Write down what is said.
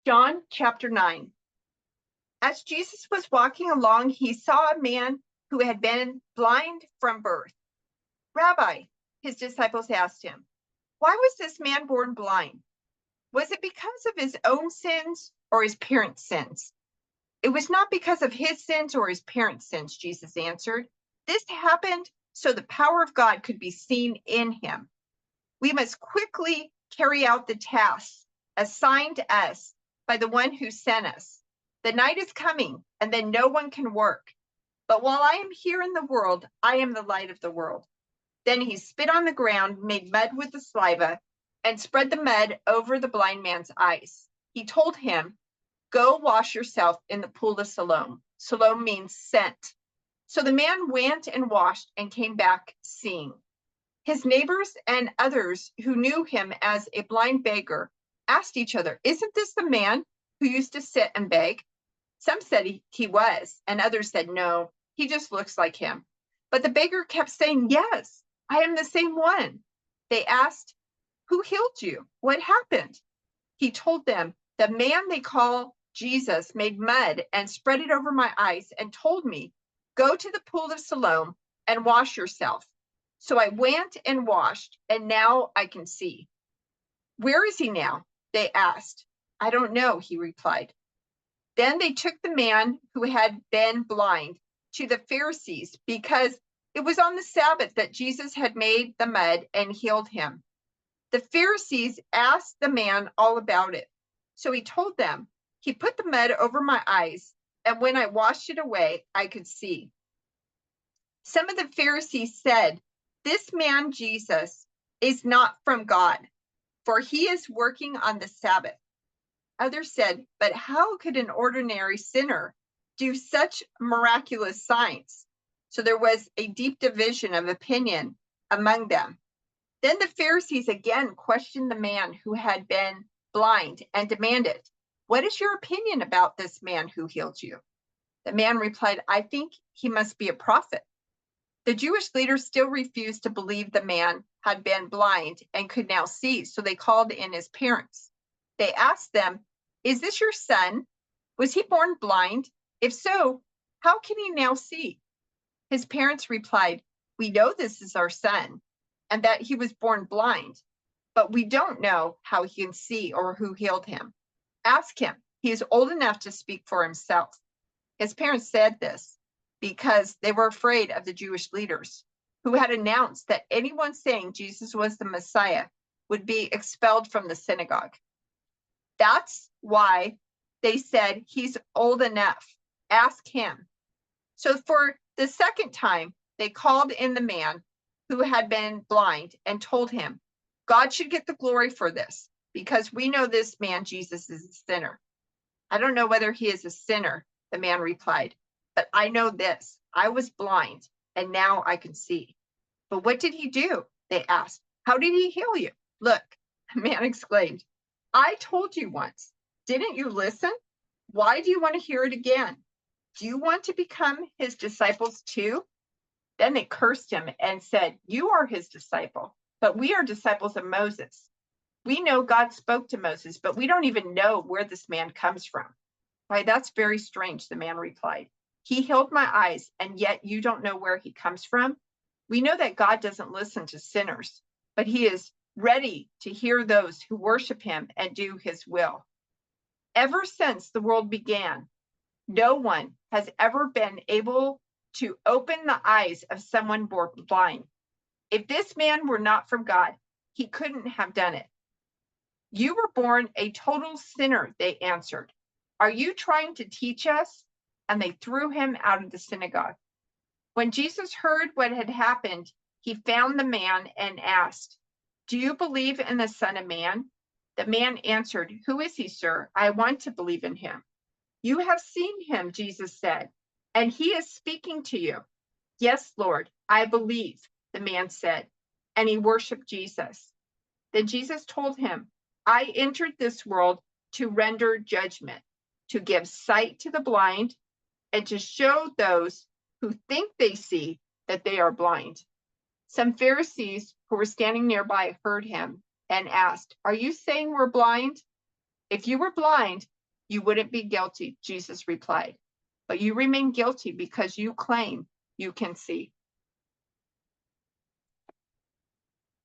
John chapter 9. As Jesus was walking along, he saw a man who had been blind from birth. Rabbi, his disciples asked him, why was this man born blind? Was it because of his own sins or his parents' sins? It was not because of his sins or his parents' sins, Jesus answered. This happened so the power of God could be seen in him. We must quickly carry out the tasks assigned to us by the one who sent us. The night is coming, and then no one can work. But while I am here in the world, I am the light of the world. Then he spit on the ground, made mud with the saliva, and spread the mud over the blind man's eyes. He told him, go wash yourself in the pool of Siloam. Siloam means sent. So the man went and washed and came back seeing. His neighbors and others who knew him as a blind beggar asked each other, isn't this the man who used to sit and beg? Some said he was, and others said, no, he just looks like him. But the beggar kept saying, yes, I am the same one. They asked, who healed you? What happened? He told them, the man they call Jesus made mud and spread it over my eyes and told me, go to the pool of Siloam and wash yourself. So I went and washed, and now I can see. Where is he now? They asked. I don't know, he replied. Then they took the man who had been blind to the Pharisees because it was on the Sabbath that Jesus had made the mud and healed him. The Pharisees asked the man all about it. So he told them, he put the mud over my eyes, and when I washed it away, I could see. Some of the Pharisees said, this man Jesus is not from God, for he is working on the Sabbath. Others said, but how could an ordinary sinner do such miraculous signs? So there was a deep division of opinion among them. Then the Pharisees again questioned the man who had been blind and demanded, what is your opinion about this man who healed you? The man replied, I think he must be a prophet. The Jewish leaders still refused to believe the man had been blind and could now see, so they called in his parents. They asked them, is this your son? Was he born blind? If so, how can he now see? His parents replied, we know this is our son and that he was born blind, but we don't know how he can see or who healed him. Ask him. He is old enough to speak for himself. His parents said this because they were afraid of the Jewish leaders who had announced that anyone saying Jesus was the Messiah would be expelled from the synagogue. That's why they said he's old enough. Ask him. So for the second time, they called in the man who had been blind and told him, God should get the glory for this because we know this man, Jesus, is a sinner. I don't know whether he is a sinner, the man replied, but I know this. I was blind and now I can see. But what did he do? They asked. How did he heal you? Look, the man exclaimed, I told you once. Didn't you listen? Why do you want to hear it again? Do you want to become his disciples too? Then they cursed him and said, you are his disciple, but we are disciples of Moses. We know God spoke to Moses, but we don't even know where this man comes from. Why, that's very strange, the man replied. He healed my eyes, and yet you don't know where he comes from? We know that God doesn't listen to sinners, but he is ready to hear those who worship him and do his will. Ever since the world began, no one has ever been able to open the eyes of someone born blind. If this man were not from God, he couldn't have done it. You were born a total sinner, they answered. Are you trying to teach us? And they threw him out of the synagogue. When Jesus heard what had happened, he found the man and asked, do you believe in the Son of Man? The man answered, who is he, sir? I want to believe in him. You have seen him, Jesus said, and he is speaking to you. Yes, Lord, I believe, the man said, and he worshiped Jesus. Then Jesus told him, I entered this world to render judgment, to give sight to the blind, and to show those who think they see that they are blind. Some Pharisees who were standing nearby heard him and asked, are you saying we're blind? If you were blind, you wouldn't be guilty, Jesus replied. But you remain guilty because you claim you can see.